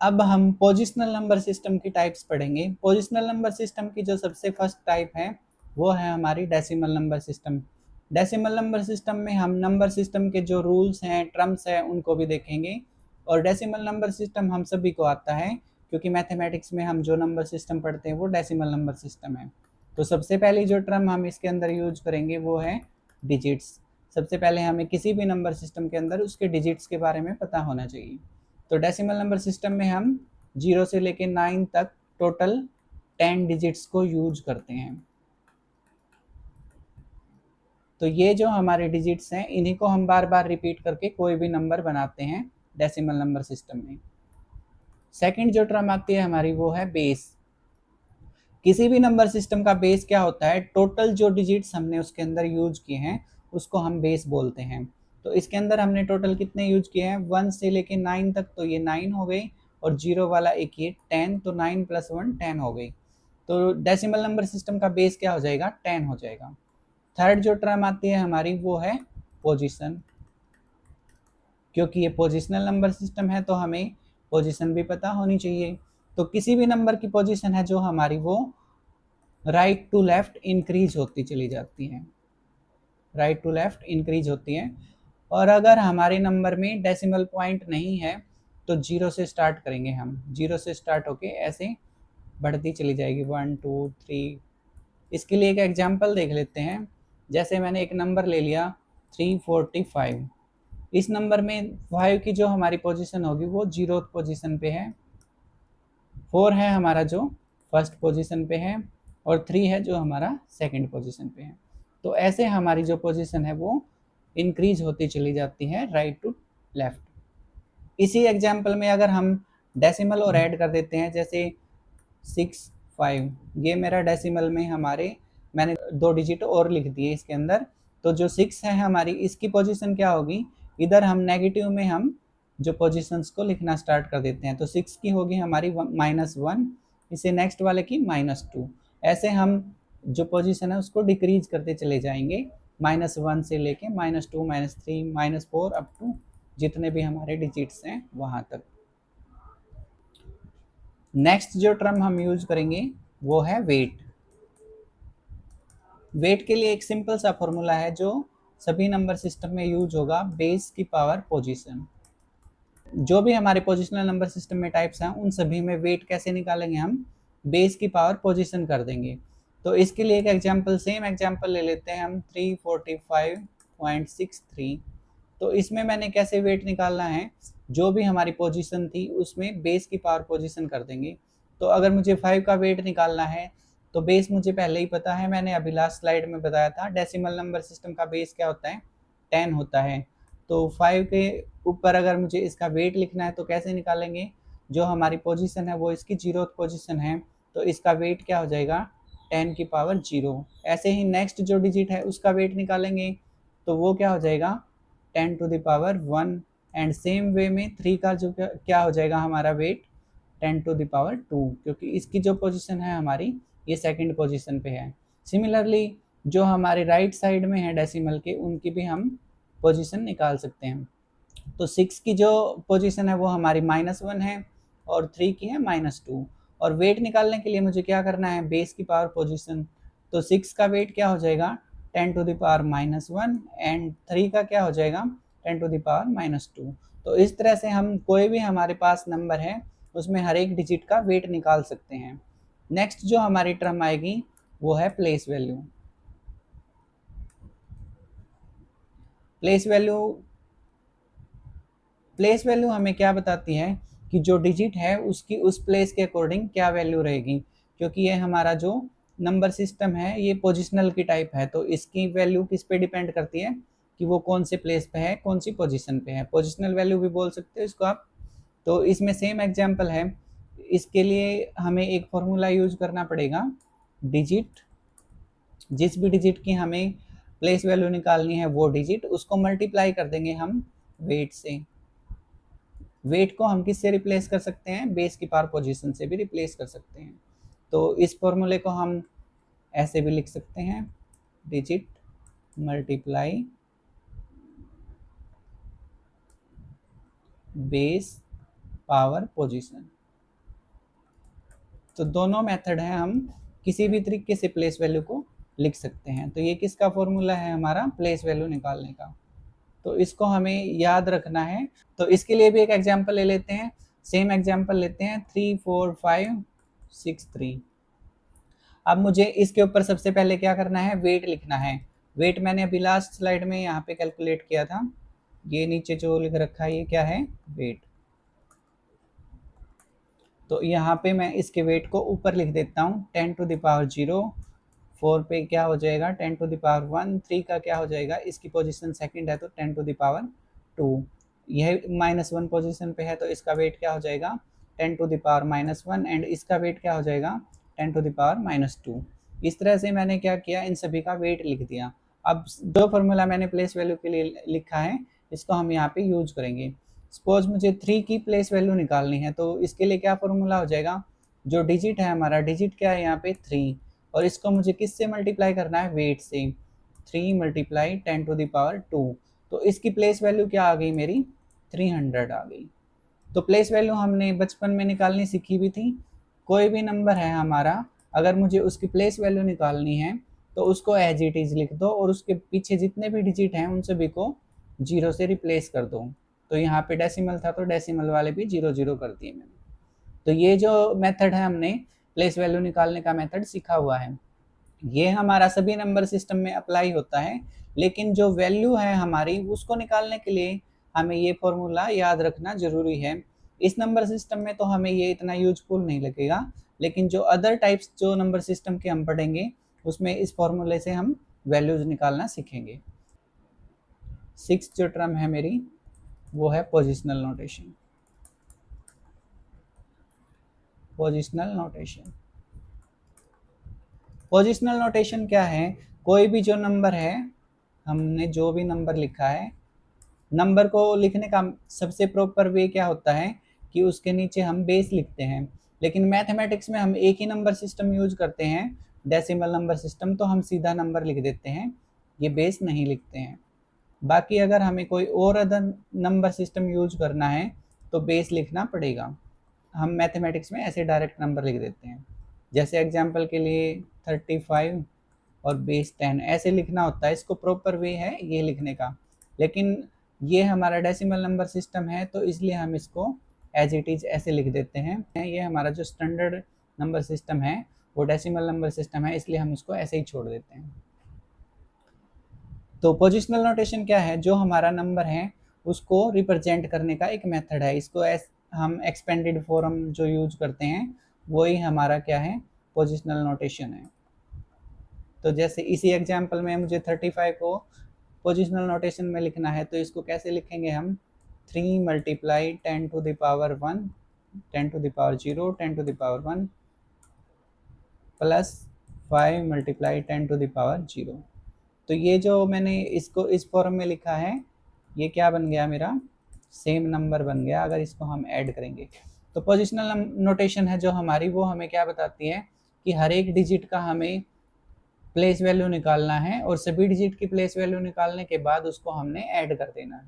अब हम positional number system की टाइप्स पढ़ेंगे। पोजिशनल नंबर सिस्टम की जो सबसे फर्स्ट टाइप है वो है हमारी decimal number system. Decimal number system में हम नंबर सिस्टम के जो रूल्स हैं, टर्म्स हैं, उनको भी देखेंगे। और डेसिमल नंबर सिस्टम हम सभी को आता है, क्योंकि मैथमेटिक्स में हम जो नंबर सिस्टम पढ़ते हैं वो डेसिमल नंबर सिस्टम है। तो सबसे पहली जो टर्म हम इसके अंदर यूज करेंगे वो है डिजिट्स। सबसे पहले हमें किसी भी नंबर सिस्टम के अंदर उसके डिजिट्स के बारे में पता होना चाहिए। तो डेसिमल नंबर सिस्टम में हम 0 से लेके 9 तक टोटल 10 डिजिट्स को यूज करते हैं। तो ये जो हमारे डिजिट्स हैं इन्हीं को हम बार बार रिपीट करके कोई भी नंबर बनाते हैं डेसिमल नंबर सिस्टम में। सेकंड जो टर्म आती है हमारी वो है बेस। किसी भी नंबर सिस्टम का बेस क्या होता है? टोटल जो डिजिट्स हमने उसके अंदर यूज किए हैं उसको हम बेस बोलते हैं। तो इसके अंदर हमने टोटल कितने यूज किए हैं? 1 से लेके 9 तक, तो ये 9 हो गई, और 0 वाला एक ये 10, तो 9 प्लस 1 10 हो गई। तो डेसिमल नंबर सिस्टम का बेस क्या हो जाएगा? 10 हो जाएगा। थर्ड जो टर्म आती है हमारी वो है पोजिशन। क्योंकि ये पोजिशनल नंबर सिस्टम है तो हमें पोजिशन भी पता होनी चाहिए। तो किसी भी नंबर की पोजिशन है जो हमारी वो राइट टू लेफ्ट इंक्रीज होती चली जाती हैं, राइट टू लेफ्ट इंक्रीज होती हैं। और अगर हमारे नंबर में डेसिमल पॉइंट नहीं है तो 0 से स्टार्ट करेंगे हम, 0 से स्टार्ट होके ऐसे बढ़ती चली जाएगी, 1 2 3। इसके लिए एक एग्जांपल देख लेते हैं। जैसे मैंने एक नंबर ले लिया 345। इस नंबर में 5 की जो हमारी पोजीशन होगी वो 0th पोजीशन पे है, 4 है हमारा जो फर्स्ट पोजीशन पे है, और 3 है जो हमारा सेकंड पोजीशन पे है। तो ऐसे हमारी जो पोजीशन है वो इंक्रीज होती चली जाती है राइट टू लेफ्ट। इसी एग्जाम्पल में अगर हम डेसिमल और ऐड कर देते हैं, जैसे 6 5, ये मेरा डेसिमल में हमारे मैंने 2 डिजिट और लिख दिए इसके अंदर। तो जो 6 है हमारी, इसकी पोजीशन क्या होगी? इधर हम नेगेटिव में हम जो पोजीशंस को लिखना स्टार्ट कर देते हैं। तो 6 की होगी हमारी -1, इसे नेक्स्ट वाले की -2। ऐसे हम जो पोजीशन है उसको डिक्रीज करते चले जाएंगे, -1 से लेके -2 -3 -4 अप टू जितने भी हमारे डिजिट्स हैं वहां तक। नेक्स्ट जो टर्म हम यूज करेंगे वो है वेट। वेट के लिए एक सिंपल सा फॉर्मूला है जो सभी नंबर सिस्टम में यूज होगा, बेस की पावर पोजीशन। जो भी हमारे पोजिशनल नंबर सिस्टम में टाइप्स हैं उन सभी में वेट कैसे निकालेंगे? हम बेस की पावर पोजीशन कर देंगे। तो इसके लिए एक एग्जांपल, सेम एग्जांपल ले लेते हैं हम 345.63। तो इसमें मैंने कैसे वेट निकालना है? जो भी हमारी पोजीशन थी उसमें बेस की पावर पोजीशन कर देंगे। तो अगर मुझे 5 का वेट निकालना है तो बेस मुझे पहले ही पता है, मैंने अभी लास्ट स्लाइड में बताया था डेसिमल नंबर सिस्टम का बेस क्या होता है? 10 होता है। तो 5 के ऊपर अगर मुझे इसका वेट लिखना है तो कैसे निकालेंगे? जो हमारी पोजीशन है वो इसकी 0th पोजीशन है, तो इसका वेट क्या हो जाएगा? 10 की पावर 0। ऐसे ही नेक्स्ट जो डिजिट है उसका वेट निकालेंगे तो वो क्या हो जाएगा? 10 to the power 1। And same way में 3 का जो क्या हो जाएगा हमारा वेट? 10 टू द पावर 2, क्योंकि इसकी जो पोजीशन है हमारी ये सेकंड पोजीशन पे है। सिमिलरली जो हमारे राइट साइड में है डेसिमल के, उनकी भी हम पोजीशन निकाल सकते हैं। तो 6 की जो पोजीशन है वो हमारी -1 है, और 3 की है -2। और वेट निकालने के लिए मुझे क्या करना है? बेस की पावर पोजीशन। तो 6 का वेट क्या हो जाएगा? 10 टू द पावर -1, एंड 3 का क्या हो जाएगा? 10 टू द पावर -2। तो इस तरह से हम कोई भी हमारे पास नंबर है उसमें हर एक डिजिट का वेट निकाल सकते हैं। नेक्स्ट जो हमारी टर्म आएगी वो है place value. Place value place value हमें क्या बताती है कि जो डिजिट है उसकी उस प्लेस के अकॉर्डिंग क्या वैल्यू रहेगी। क्योंकि ये हमारा जो नंबर सिस्टम है ये पोजिशनल की टाइप है, तो इसकी वैल्यू किस पे डिपेंड करती है कि वो कौन से प्लेस पे है, कौन सी पोजिशन पे है। पोजिशनल वैल्यू भी बोल सकते हो इसको आप। तो इसमें सेम एग्जाम्पल है। इसके लिए हमें एक फॉर्मूला यूज करना पड़ेगा। डिजिट, जिस भी डिजिट की हमें प्लेस वैल्यू निकालनी है वो डिजिट, उसको मल्टीप्लाई कर देंगे हम वेट से। वेट को हम किससे रिप्लेस कर सकते हैं? बेस की पावर पोजीशन से भी रिप्लेस कर सकते हैं। तो इस फॉर्मूले को हम ऐसे भी लिख सकते हैं, digit multiply base power position. तो दोनों मेथड है, हम किसी भी तरीके से प्लेस वैल्यू को लिख सकते हैं। तो ये किसका फॉर्मूला है, हमारा प्लेस वैल्यू निकालने का। तो इसको हमें याद रखना है। तो इसके लिए भी एक एग्जांपल ले लेते हैं, सेम एग्जांपल लेते हैं 3 4 5 6 3। अब मुझे इसके ऊपर सबसे पहले क्या करना है, वेट लिखना है। वेट मैंने अभी लास्ट स्लाइड में यहाँ पे कैलकुलेट किया था, ये नीचे जो लिख रखा है ये क्या है, वेट। तो यहाँ पे मैं इसके वेट को ऊपर लिख देता हूँ 10 टू द पावर 0, 4 पे क्या हो जाएगा 10 टू द पावर 1, 3 का क्या हो जाएगा, इसकी पोजीशन सेकंड है तो 10 टू द पावर 2, यह -1 पोजीशन पे है तो इसका वेट क्या हो जाएगा 10 टू द पावर -1, एंड इसका वेट क्या हो जाएगा 10 टू द पावर -2। इस तरह से मैंने क्या किया, इन सभी का वेट लिख दिया। अब जो फॉर्मूला मैंने प्लेस वैल्यू के लिए लिखा है इसको हम यहाँ पे यूज करेंगे। सपोज मुझे 3 की प्लेस वैल्यू निकालनी है, तो इसके लिए क्या फॉर्मूला हो जाएगा, जो डिजिट है हमारा, डिजिट क्या है यहाँ पे 3, और इसको मुझे किससे मल्टीप्लाई करना है, वेट से। 3 मल्टीप्लाई 10 टू द पावर 2, तो इसकी प्लेस वैल्यू क्या आ गई मेरी 300 आ गई। तो प्लेस वैल्यू हमने बचपन में निकालनी सीखी भी थी। कोई भी नंबर है हमारा, अगर मुझे उसकी प्लेस वैल्यू निकालनी है तो उसको एज इट इज लिख दो और उसके पीछे जितने भी डिजिट हैं उन सभी को 0 से रिप्लेस कर दो। तो यहाँ पे डेसिमल था तो डेसिमल वाले भी 0 0 कर दिए मैंने। तो ये जो मेथड है हमने प्लेस वैल्यू निकालने का मेथड सीखा हुआ है, ये हमारा सभी नंबर सिस्टम में अप्लाई होता है। लेकिन जो वैल्यू है हमारी उसको निकालने के लिए हमें ये फॉर्मूला याद रखना जरूरी है। इस नंबर सिस्टम में तो हमें ये इतना यूजफुल नहीं लगेगा, लेकिन जो अदर टाइप्स जो नंबर सिस्टम के हम पढ़ेंगे उसमें इस फॉर्मूले से हम वैल्यूज निकालना सीखेंगे। 6 जो टर्म है मेरी वो है positional notation. Positional notation, positional notation क्या है, कोई भी जो नंबर है, हमने जो भी नंबर लिखा है, नंबर को लिखने का सबसे प्रॉपर वे क्या होता है कि उसके नीचे हम बेस लिखते हैं। लेकिन मैथमेटिक्स में हम एक ही नंबर सिस्टम यूज करते हैं, डेसिमल नंबर सिस्टम, तो हम सीधा नंबर लिख देते हैं, ये बेस नहीं लिखते हैं। बाकी अगर हमें कोई और अदर नंबर सिस्टम यूज करना है तो बेस लिखना पड़ेगा। हम मैथमेटिक्स में ऐसे डायरेक्ट नंबर लिख देते हैं, जैसे एग्जांपल के लिए 35 और बेस 10 ऐसे लिखना होता है, इसको प्रॉपर वे है ये लिखने का। लेकिन ये हमारा डेसिमल नंबर सिस्टम है तो इसलिए हम इसको एज इट इज ऐसे लिख देते हैं। ये हमारा जो स्टैंडर्ड नंबर सिस्टम है वो डेसिमल नंबर सिस्टम है, इसलिए हम इसको ऐसे ही छोड़ देते हैं। तो पोजिशनल नोटेशन क्या है, जो हमारा नंबर है उसको रिप्रेजेंट करने का एक मेथड है। इसको हम एक्सपेंडेड फॉर्म जो यूज करते हैं वही हमारा क्या है, पोजिशनल नोटेशन है। तो जैसे इसी एग्जांपल में मुझे 35 को पोजिशनल नोटेशन में लिखना है, तो इसको कैसे लिखेंगे हम, 3 multiply 10 to the power 1, 10 to the power 0, 10 to the power 1 plus 5 multiply 10 to the power 0। तो ये जो मैंने इसको इस फॉर्म में लिखा है ये क्या बन गया, मेरा सेम नंबर बन गया अगर इसको हम ऐड करेंगे। तो पोजिशनल नोटेशन है जो हमारी, वो हमें क्या बताती है कि हर एक डिजिट का हमें प्लेस वैल्यू निकालना है और सभी डिजिट की प्लेस वैल्यू निकालने के बाद उसको हमने ऐड कर देना है।